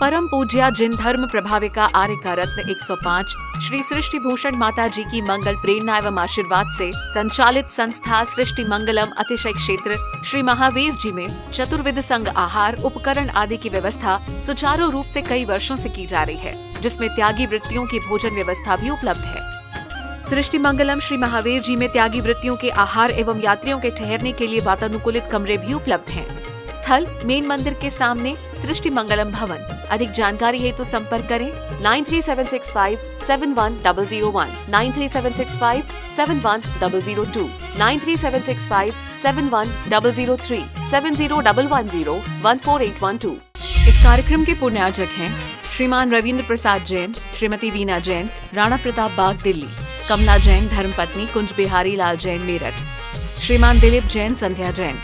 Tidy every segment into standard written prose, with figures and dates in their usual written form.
परम पूज्या जिन धर्म प्रभाविका आर्य का रत्न 105 श्री सृष्टि भूषण माता जी की मंगल प्रेरणा एवं आशीर्वाद से संचालित संस्था सृष्टि मंगलम अतिशय क्षेत्र श्री महावीर जी में चतुर्विध संघ आहार उपकरण आदि की व्यवस्था सुचारू रूप से कई वर्षों से की जा रही है, जिसमें त्यागी वृत्तियों की भोजन व्यवस्था भी उपलब्ध है। सृष्टि मंगलम श्री महावीर जी में त्यागी वृत्तियों के आहार एवं यात्रियों के ठहरने के लिए वातानुकूलित कमरे भी उपलब्ध हैं। स्थल मेन मंदिर के सामने सृष्टि मंगलम भवन। अधिक जानकारी हेतु संपर्क करें 9376571001, 9376571002, 9376571003, 7011014812। इस कार्यक्रम के पुण्यार्चक हैं श्रीमान रविंद्र प्रसाद जैन, श्रीमती वीना जैन, राणा प्रताप बाग दिल्ली, कमला जैन धर्मपत्नी, कुंज बिहारी लाल जैन मेरठ, श्रीमान दिलीप जैन, संध्या जैन।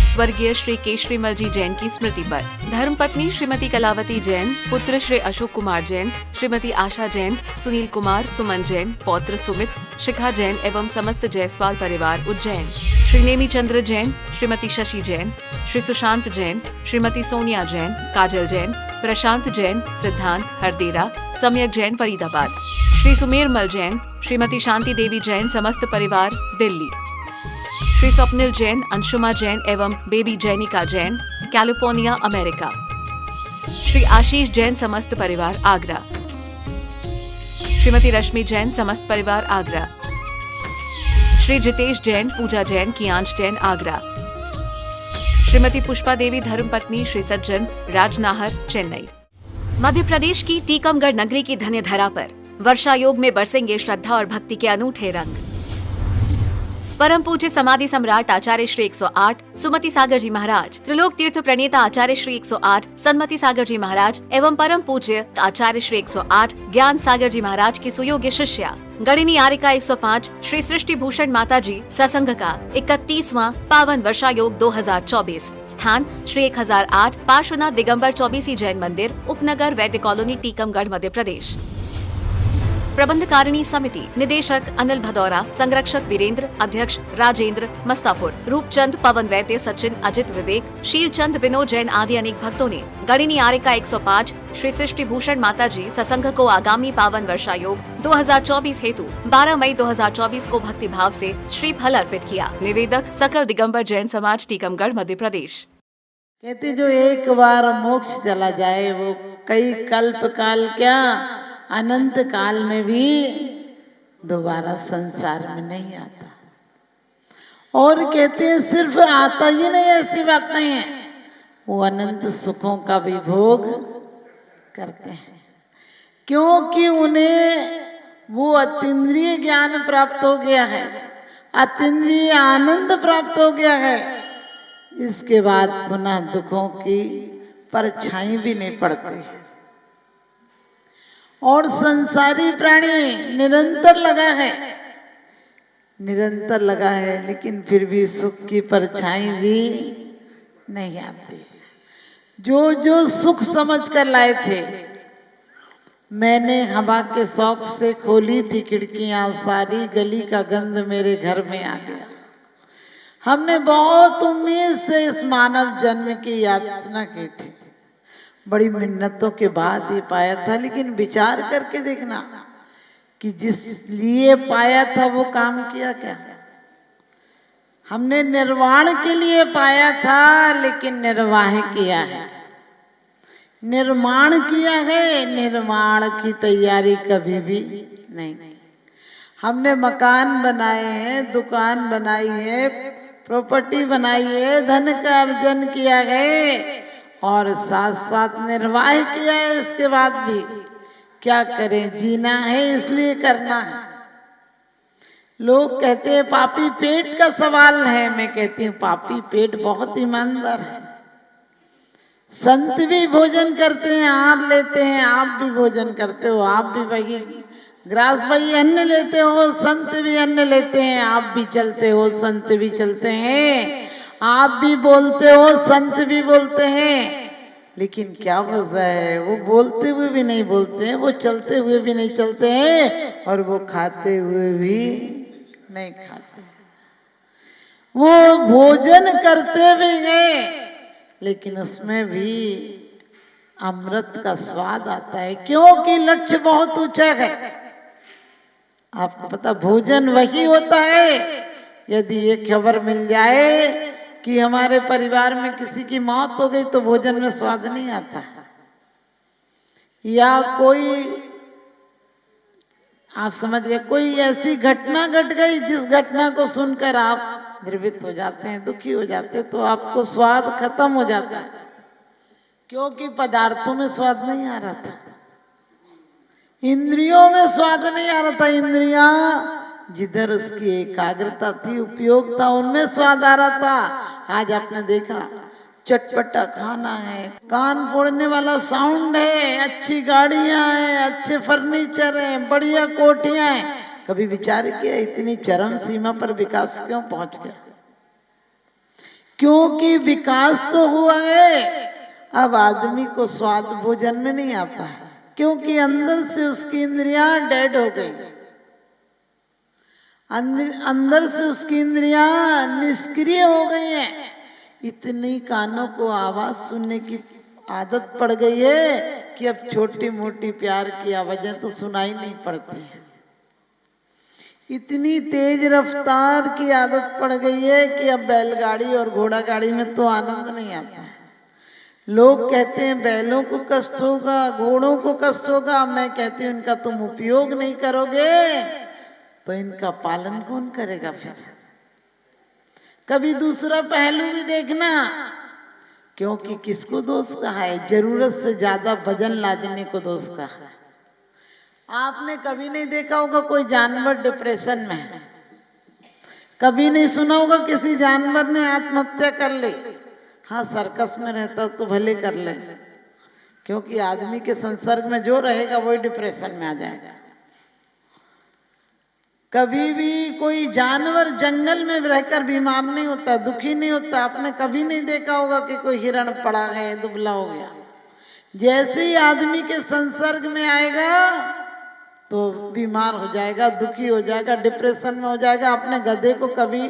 स्वर्गीय श्री केशरीमल जी जैन की स्मृति पर धर्मपत्नी श्रीमती कलावती जैन, पुत्र श्री अशोक कुमार जैन, श्रीमती आशा जैन, सुनील कुमार, सुमन जैन, पौत्र सुमित, शिखा जैन एवं समस्त जायसवाल परिवार उज्जैन। श्री नेमी चंद्र जैन, श्रीमती शशि जैन, श्री सुशांत जैन, श्रीमती सोनिया जैन, काजल जैन, प्रशांत जैन, सिद्धांत हरदेरा, सम्यक जैन फरीदाबाद, श्री सुमेरमल जैन, श्रीमती शांति देवी जैन, समस्त परिवार दिल्ली, श्री स्वप्निल जैन, अंशुमा जैन एवं baby Jainika Jain, California, America, Shri Ashish Jain, समस्त परिवार आगरा, श्रीमती रश्मि जैन, समस्त परिवार आगरा, श्री जितेश जैन, पूजा जैन, कियांश जैन, आगरा, श्रीमती पुष्पा देवी धर्मपत्नी, श्री सज्जन, राजनाहर, चेन्नई। मध्य प्रदेश की टीकमगढ़ नगरी की धन्य धरा पर वर्षा योग में बरसेंगे श्रद्धा और भक्ति के अनूठे रंग। परम पूज्य समाधि सम्राट आचार्य श्री 108 सुमति सागर जी महाराज, त्रिलोक तीर्थ प्रणेता आचार्य श्री 108 सन्मति सागर जी महाराज एवं परम पूज्य आचार्य श्री 108 ज्ञान सागर जी महाराज की सुयोग्य शिष्या गणिनी आरिका 105 श्री सृष्टि भूषण माता जी ससंघ का 31वां पावन वर्षा योग 2024। स्थान श्री 1008 पार्श्वनाथ दिगंबर चौबीसी जैन मंदिर, उपनगर, वैद्य कॉलोनी, टीकमगढ़, मध्य प्रदेश। प्रबंधकारिणी समिति निदेशक अनिल भदौरा, संरक्षक वीरेंद्र, अध्यक्ष राजेंद्र मस्तापुर, रूपचंद, पवन वैद्य, सचिन, अजित, विवेक, शीलचंद, विनोद जैन आदि अनेक भक्तों ने गणिनी आरिका 105 श्री सृष्टि भूषण माता जी ससंघ को आगामी पावन वर्षा योग 2024 हेतु 12 मई 2024 को भक्ति भाव से श्रीफल अर्पित किया। निवेदक सकल दिगंबर जैन समाज, टीकमगढ़, मध्य प्रदेश। कहते जो एक बार मोक्ष चला जाए वो कई कल्प काल क्या अनंत काल में भी दोबारा संसार में नहीं आता। और कहते हैं सिर्फ आता ही नहीं, ऐसी बात नहीं है, वो अनंत सुखों का भी भोग करते हैं, क्योंकि उन्हें वो अतीन्द्रिय ज्ञान प्राप्त हो गया है, अतीन्द्रिय आनंद प्राप्त हो गया है। इसके बाद पुनः दुखों की परछाई भी नहीं पड़ती। और संसारी प्राणी निरंतर लगा है, लेकिन फिर भी सुख की परछाई भी नहीं आती। जो जो सुख समझ कर लाए थे, मैंने हवा के शौक से खोली थी खिड़कियां, सारी गली का गंध मेरे घर में आ गया। हमने बहुत उम्मीद से इस मानव जन्म की याचना की थी, बड़ी मिन्नतों के बाद ये पाया था। लेकिन विचार करके देखना कि जिस लिए पाया था वो काम किया क्या? हमने निर्वाण के लिए पाया था, लेकिन निर्वाह किया है, निर्माण किया है, निर्माण की तैयारी कभी भी नहीं। हमने मकान बनाए हैं, दुकान बनाई है, प्रॉपर्टी बनाई है, धन का अर्जन किया है और साथ साथ निर्वाह किया है। इसके बाद भी क्या करें, जीना है इसलिए करना है। लोग कहते हैं पापी पेट का सवाल है, मैं कहती हूँ पापी पेट बहुत ईमानदार है। संत भी भोजन करते हैं, आहार लेते हैं, आप भी भोजन करते हो, आप भी भाई ग्रास भाई अन्न लेते हो, संत भी अन्न लेते हैं, आप भी चलते हो, संत भी चलते हैं, आप भी बोलते हो, संत भी बोलते हैं। लेकिन क्या वजह है, वो बोलते हुए भी नहीं बोलते हैं, वो चलते हुए भी नहीं चलते हैं, और वो खाते हुए भी नहीं खाते। वो भोजन करते भी गए, लेकिन उसमें भी अमृत का स्वाद आता है, क्योंकि लक्ष्य बहुत ऊंचा है। आपको पता, भोजन वही होता है यदि ये खबर मिल जाए कि हमारे परिवार में किसी की मौत हो गई तो भोजन में स्वाद नहीं आता, या कोई, आप समझ गए, कोई ऐसी घटना घट गई जिस घटना को सुनकर आप द्रवित हो जाते हैं, दुखी हो जाते हैं, तो आपको स्वाद खत्म हो जाता है, क्योंकि पदार्थों में स्वाद नहीं आ रहा था, इंद्रियों में स्वाद नहीं आ रहा था। इंद्रियां जिधर उसकी एकाग्रता थी, उपयोग था, उनमें स्वाद आ रहा था। आज आपने देखा, चटपटा खाना है, कान फोड़ने वाला साउंड है, अच्छी गाड़ियां हैं, अच्छे फर्नीचर हैं, बढ़िया कोठियां हैं। कभी विचार किया इतनी चरम सीमा पर विकास क्यों पहुंच गया? क्योंकि विकास तो हुआ है, अब आदमी को स्वाद भोजन में नहीं आता है, क्योंकि अंदर से उसकी इंद्रियां डेड हो गई, अंदर से उसकी इंद्रियां निष्क्रिय हो गई हैं। इतनी कानों को आवाज सुनने की आदत पड़ गई है कि अब छोटी मोटी प्यार की आवाजें तो सुनाई नहीं पड़ती हैं। इतनी तेज रफ्तार की आदत पड़ गई है कि अब बैलगाड़ी और घोड़ा गाड़ी में तो आनंद नहीं आता है। लोग कहते हैं बैलों को कष्ट होगा, घोड़ों को कष्ट होगा, मैं कहती हूँ इनका तुम उपयोग नहीं करोगे तो इनका पालन कौन करेगा? फिर कभी दूसरा पहलू भी देखना, क्योंकि किसको दोष कहा है? जरूरत से ज्यादा वजन लादने को दोष कहा है। आपने कभी नहीं देखा होगा कोई जानवर डिप्रेशन में है, कभी नहीं सुना होगा किसी जानवर ने आत्महत्या कर ली। हाँ, सर्कस में रहता तो भले कर ले, क्योंकि आदमी के संसर्ग में जो रहेगा वही डिप्रेशन में आ जाएगा। कभी भी कोई जानवर जंगल में रहकर बीमार नहीं होता, दुखी नहीं होता। आपने कभी नहीं देखा होगा कि कोई हिरण पड़ा है, दुबला हो गया। जैसे ही आदमी के संसर्ग में आएगा तो बीमार हो जाएगा, दुखी हो जाएगा, डिप्रेशन में हो जाएगा। आपने गधे को कभी,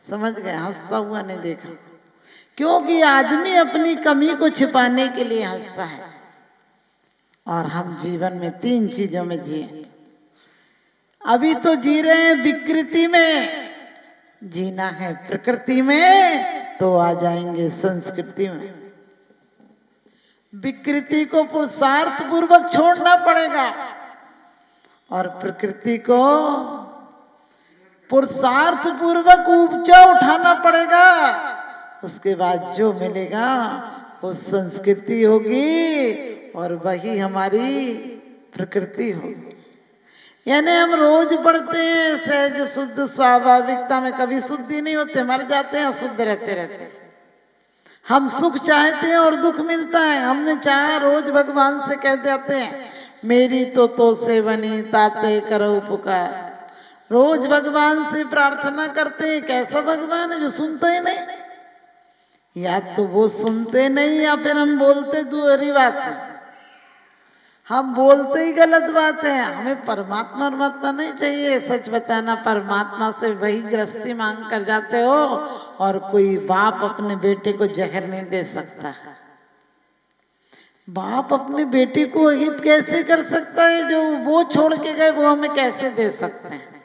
समझ गए, हंसता हुआ नहीं देखा, क्योंकि आदमी अपनी कमी को छिपाने के लिए हंसता है। और हम जीवन में 3 चीजों में जिए। अभी तो जी रहे हैं विकृति में, जीना है प्रकृति में तो आ जाएंगे संस्कृति में। विकृति को पुरुषार्थ पूर्वक छोड़ना पड़ेगा और प्रकृति को पुरुषार्थ पूर्वक ऊंचा उठाना पड़ेगा। उसके बाद जो मिलेगा वो संस्कृति होगी और वही हमारी प्रकृति होगी। यानी हम रोज पढ़ते हैं सहज शुद्ध स्वाभाविकता में, कभी शुद्धि नहीं होते, मर जाते हैं, शुद्ध रहते रहते। हम सुख चाहते हैं और दुख मिलता है। हमने चाहा रोज भगवान से कह देते हैं मेरी तो से बनी ताते करो पुकार। रोज भगवान से प्रार्थना करते हैं। कैसा भगवान है जो सुनते ही नहीं? या तो वो सुनते नहीं या फिर हम बोलते दूसरी बात है। हम बोलते ही गलत बात है। हमें परमात्मा नहीं चाहिए। सच बताना, परमात्मा से वही गृहस्थी मांग कर जाते हो और कोई बाप अपने बेटे को जहर नहीं दे सकता। बाप अपने बेटे को हित कैसे कर सकता है? जो वो छोड़ के गए वो हमें कैसे दे सकते हैं?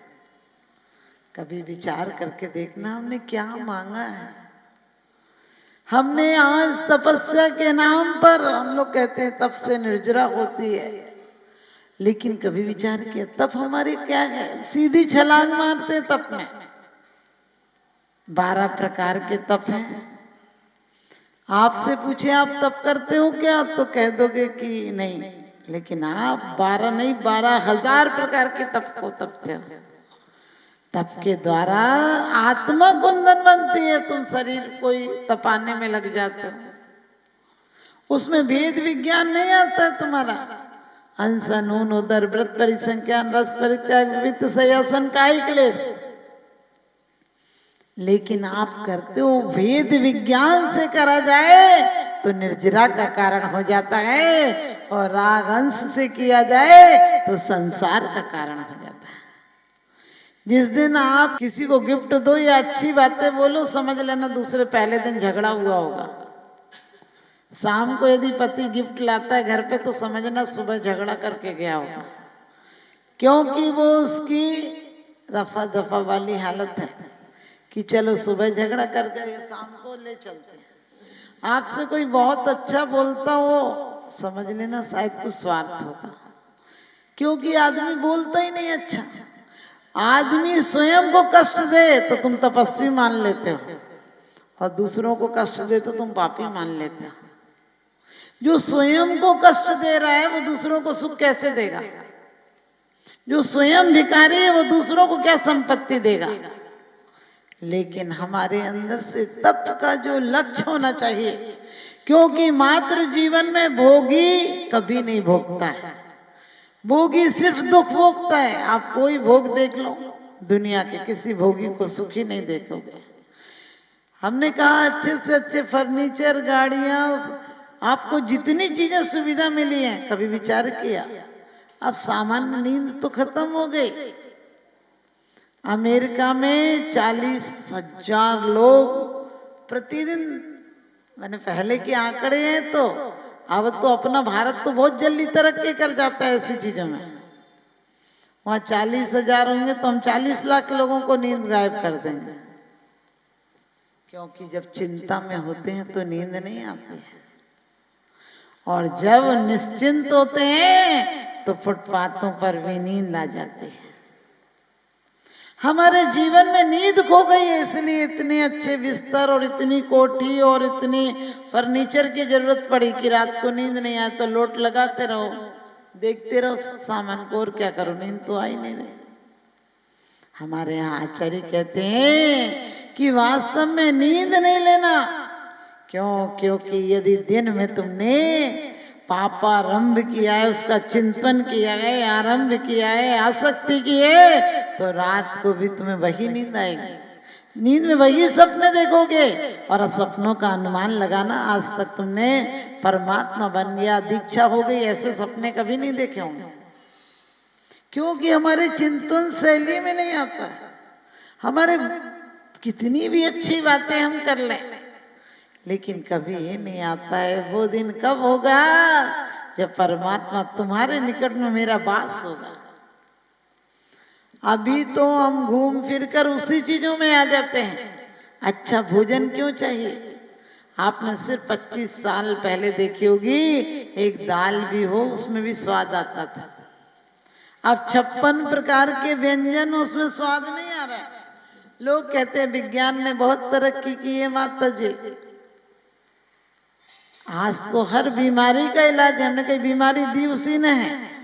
कभी विचार करके देखना हमने क्या मांगा है। हमने आज तपस्या के नाम पर, हम लोग कहते हैं तप से निर्जरा होती है, लेकिन कभी विचार किया तप हमारी क्या है? सीधी छलांग मारते तप में। 12 प्रकार के तप हैं। आपसे पूछे आप तप करते हो क्या, तो कह दोगे कि नहीं, लेकिन आप 12 नहीं 12,000 प्रकार के तप को तपते हो। तप के द्वारा आत्मा कुंदन बनती है। तुम शरीर कोई तपाने में लग जाते हो, उसमें भेद विज्ञान नहीं आता तुम्हारा। अंश नून उदर व्रत परिसंख्यान रस परित्याग वित्त सयासन काई क्लेश, लेकिन आप करते हो भेद विज्ञान से करा जाए तो निर्जरा का कारण हो जाता है, और राग अंश से किया जाए तो संसार का कारण हो जाता है। जिस दिन आप किसी को गिफ्ट दो या अच्छी बातें बोलो, समझ लेना दूसरे पहले दिन झगड़ा हुआ होगा। शाम को यदि पति गिफ्ट लाता है घर पे तो समझना सुबह झगड़ा करके गया होगा, क्योंकि वो उसकी रफा दफा वाली हालत है कि चलो सुबह झगड़ा कर गए शाम को ले चलते हैं। आपसे कोई बहुत अच्छा बोलता हो, समझ लेना शायद कुछ स्वार्थ होगा, क्योंकि आदमी बोलता ही नहीं अच्छा। आदमी स्वयं को कष्ट दे तो तुम तपस्वी मान लेते हो, और दूसरों को कष्ट दे तो तुम पापी मान लेते हो। जो स्वयं को कष्ट दे रहा है वो दूसरों को सुख कैसे देगा? जो स्वयं भिखारी है वो दूसरों को क्या संपत्ति देगा? लेकिन हमारे अंदर से तप का जो लक्ष्य होना चाहिए, क्योंकि मात्र जीवन में भोगी कभी नहीं भोगता है, भोगी सिर्फ दुख भोगता है। आप कोई भोग देख लो, दुनिया के किसी भोगी को सुखी नहीं देखोगे। हमने कहा अच्छे से अच्छे फर्नीचर, गाड़ियां, आपको जितनी चीजें सुविधा मिली हैं, कभी विचार किया अब सामान्य नींद तो खत्म हो गई। अमेरिका में 40,000 लोग प्रतिदिन, मैंने पहले के आंकड़े हैं तो अब तो अपना भारत तो बहुत जल्दी तरक्की कर जाता है ऐसी चीजों में। वहां 40,000 होंगे तो हम 40 लाख लोगों को नींद गायब कर देंगे, क्योंकि जब चिंता में होते हैं तो नींद नहीं आती है, और जब निश्चिंत होते हैं तो फुटपाथों पर भी नींद आ जाती है। हमारे जीवन में नींद खो गई है, इसलिए इतने अच्छे बिस्तर और इतनी कोठी और इतनी फर्नीचर की जरूरत पड़ी कि रात को नींद नहीं आए तो लोट लगाते रहो, देखते रहो सामान को, और क्या करो, नींद तो आ ही नहीं रही। हमारे यहाँ आचार्य कहते हैं कि वास्तव में नींद नहीं लेना, क्योंकि यदि दिन में तुमने पापारंभ किया है, उसका चिंतन किया है, आरंभ किया है, आसक्ति की है, तो रात को भी तुम्हें वही नींद आएगी। नींद में वही सपने देखोगे, और सपनों का अनुमान लगाना, आज तक तुमने परमात्मा बन गया, दीक्षा हो गई, ऐसे सपने कभी नहीं देखे होंगे, क्योंकि हमारे चिंतन शैली में नहीं आता है। हमारे कितनी भी अच्छी बातें हम कर लें, लेकिन कभी ये नहीं आता है वो दिन कब होगा जब परमात्मा तुम्हारे निकट में मेरा वास होगा। अभी तो हम घूम फिर कर उसी चीजों में आ जाते हैं। अच्छा भोजन क्यों चाहिए? आपने सिर्फ 25 साल पहले देखी होगी, एक दाल भी हो उसमें भी स्वाद आता था। अब 56 प्रकार के व्यंजन, उसमें स्वाद नहीं आ रहा है। लोग कहते हैं विज्ञान ने बहुत तरक्की की है। माता जी, आज तो हर बीमारी का इलाज, हमने कई बीमारी दी उसी ने है।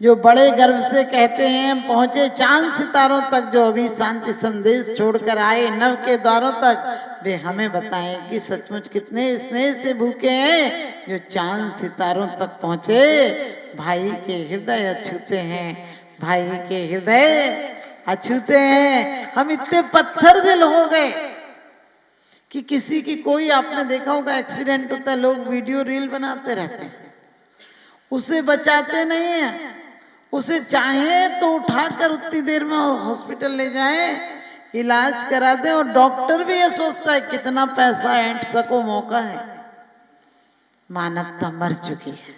जो बड़े गर्व से कहते हैं हम पहुंचे चांद सितारों तक, जो अभी शांति संदेश छोड़कर आए नव के द्वारों तक, वे हमें बताएं कि सचमुच कितने स्नेह से भूखे हैं जो चांद सितारों तक पहुंचे। भाई के हृदय अछूते हैं, भाई के हृदय अछूते हैं। हम इतने पत्थर दिल हो गए कि किसी की, कोई आपने देखा होगा एक्सीडेंट होता है, लोग वीडियो रील बनाते रहते हैं, उसे बचाते नहीं है। उसे चाहे तो उठाकर उतनी देर में हॉस्पिटल ले जाएं, इलाज करा दें, और डॉक्टर भी ये सोचता है कितना पैसा ऐंठ सको, मौका है। मानवता मर चुकी है।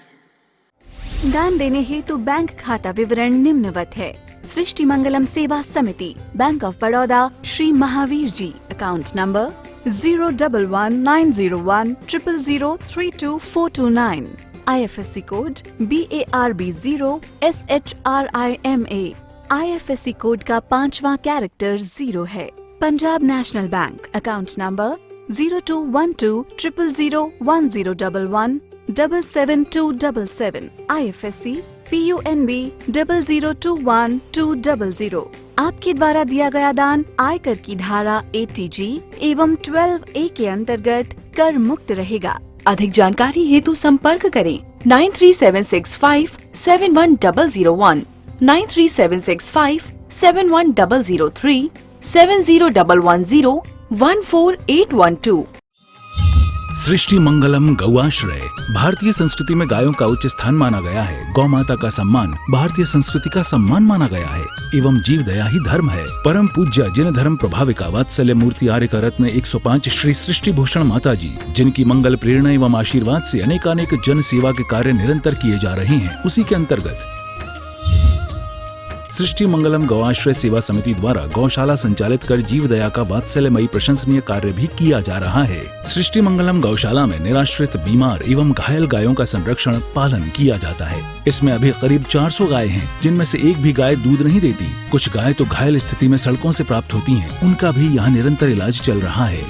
दान देने हेतु बैंक खाता विवरण निम्नवत है। सृष्टि Mangalam Seva Samiti, bank of Baroda, Shri Mahavir ji, account number 011901000322429, IFSC code BARB 0SHRIMA, IFSC code का 5वां कैरेक्टर 0 है। Punjab national bank, account number 0212001011777277, IFSC PUNB 0021200। आपके द्वारा दिया गया दान आयकर की धारा 80G एवं 12A के अंतर्गत कर मुक्त रहेगा। अधिक जानकारी हेतु संपर्क करें 9376571001, 9376571003, 70110148112। सृष्टि मंगलम गौआश्रय। भारतीय संस्कृति में गायों का उच्च स्थान माना गया है। गौ माता का सम्मान भारतीय संस्कृति का सम्मान माना गया है एवं जीव दया ही धर्म है। परम पूज्य जिन धर्म प्रभाविका वात्सल्य मूर्ति आर्य का रत्न 105 श्री सृष्टि भूषण माता जी, जिनकी मंगल प्रेरणा एवं आशीर्वाद से अनेकानेक जन सेवा के कार्य निरंतर किए जा रहे हैं, उसी के अंतर्गत सृष्टि मंगलम गौआश्रय सेवा समिति द्वारा गौशाला संचालित कर जीव दया का वात्सल्यमयी प्रशंसनीय कार्य भी किया जा रहा है। सृष्टि मंगलम गौशाला में निराश्रित, बीमार एवं घायल गायों का संरक्षण पालन किया जाता है। इसमें अभी करीब 400 गायें हैं, जिनमें से एक भी गाय दूध नहीं देती। कुछ गायें तो घायल स्थिति में सड़कों से प्राप्त होती हैं, उनका भी यहाँ निरंतर इलाज चल रहा है।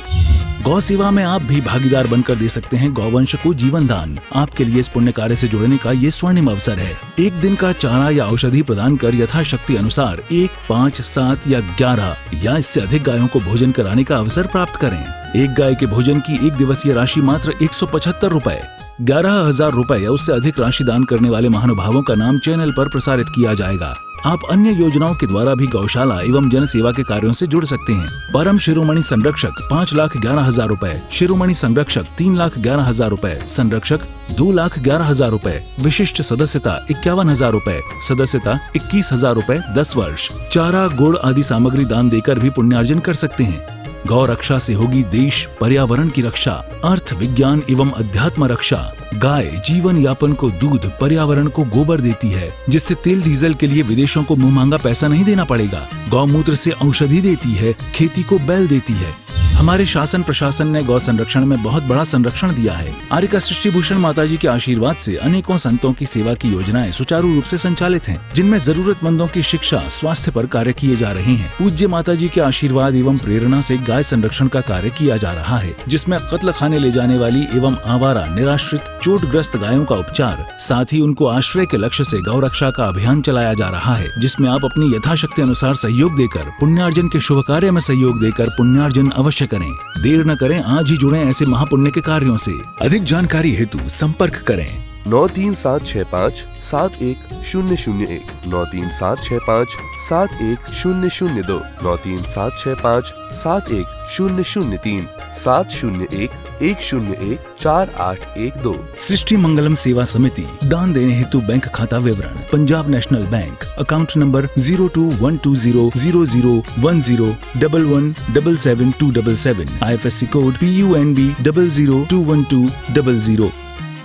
गौ सेवा में आप भी भागीदार बनकर दे सकते हैं गौवंश को जीवन दान। आपके लिए इस पुण्य कार्य से जुड़ने का ये स्वर्णिम अवसर है। एक दिन का चारा या औषधि प्रदान कर यथाशक्ति अनुसार 1, 5, 7 या 11 या इससे अधिक गायों को भोजन कराने का अवसर प्राप्त करें। एक गाय के भोजन की 1 दिवसीय राशि मात्र 175 रुपए। 11,000 रुपए या उससे अधिक राशि दान करने वाले महानुभावों का नाम चैनल पर प्रसारित किया जाएगा। आप अन्य योजनाओं के द्वारा भी गौशाला एवं जन सेवा के कार्यों से जुड़ सकते हैं। परम शिरोमणि संरक्षक 5,11,000 रुपए, शिरोमणि संरक्षक 3,11,000 रुपए, संरक्षक 2,11,000 रुपए, विशिष्ट सदस्यता 51,000 रुपए, सदस्यता 21,000 रुपए 10 वर्ष। चारा, गुड़ आदि सामग्री दान देकर भी पुण्यार्जन कर सकते हैं। गौ रक्षा से होगी देश पर्यावरण की रक्षा, अर्थ विज्ञान एवं अध्यात्म रक्षा। गाय जीवन यापन को दूध, पर्यावरण को गोबर देती है, जिससे तेल डीजल के लिए विदेशों को मुंह मांगा पैसा नहीं देना पड़ेगा। गौमूत्र से औषधि देती है, खेती को बैल देती है। हमारे शासन प्रशासन ने गौ संरक्षण में बहुत बड़ा संरक्षण दिया है। आर्य का सृष्टि भूषण माता जी के आशीर्वाद से अनेकों संतों की सेवा की योजनाएं सुचारू रूप से संचालित हैं, जिनमें जरूरतमंदों की शिक्षा, स्वास्थ्य पर कार्य किए जा रहे हैं। पूज्य माता जी के आशीर्वाद एवं प्रेरणा से गाय संरक्षण का कार्य किया जा रहा है, जिसमें कत्ल खाने ले जाने वाली एवं आवारा, निराश्रित, चोटग्रस्त गायों का उपचार, साथ ही उनको आश्रय के लक्ष्य से गौ रक्षा का अभियान चलाया जा रहा है, जिसमें आप अपनी यथाशक्ति अनुसार सहयोग देकर पुण्यार्जन के शुभ कार्य में सहयोग देकर पुण्यार्जन अवश्य करें। देर न करें, आज ही जुड़ें ऐसे महापुण्य के कार्यों से। अधिक जानकारी हेतु संपर्क करें 93765 71001, 93765 71002, 93765 71003, 701-101-4812। सृष्टि मंगलम सेवा समिति। दान देने हेतु बैंक खाता विवरण: Punjab national bank, account number 0212001011777277, IFSC code PUNB 0021200।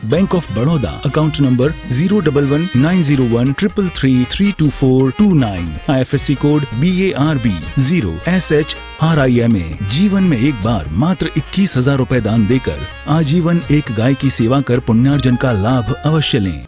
Bank of Baroda, account number 0119013332429, IFSC code BARB 0SHRIMA। जीवन में एक बार मात्र 21,000 रुपए दान देकर आजीवन एक गाय की सेवा कर पुण्यार्जन का लाभ अवश्य लें।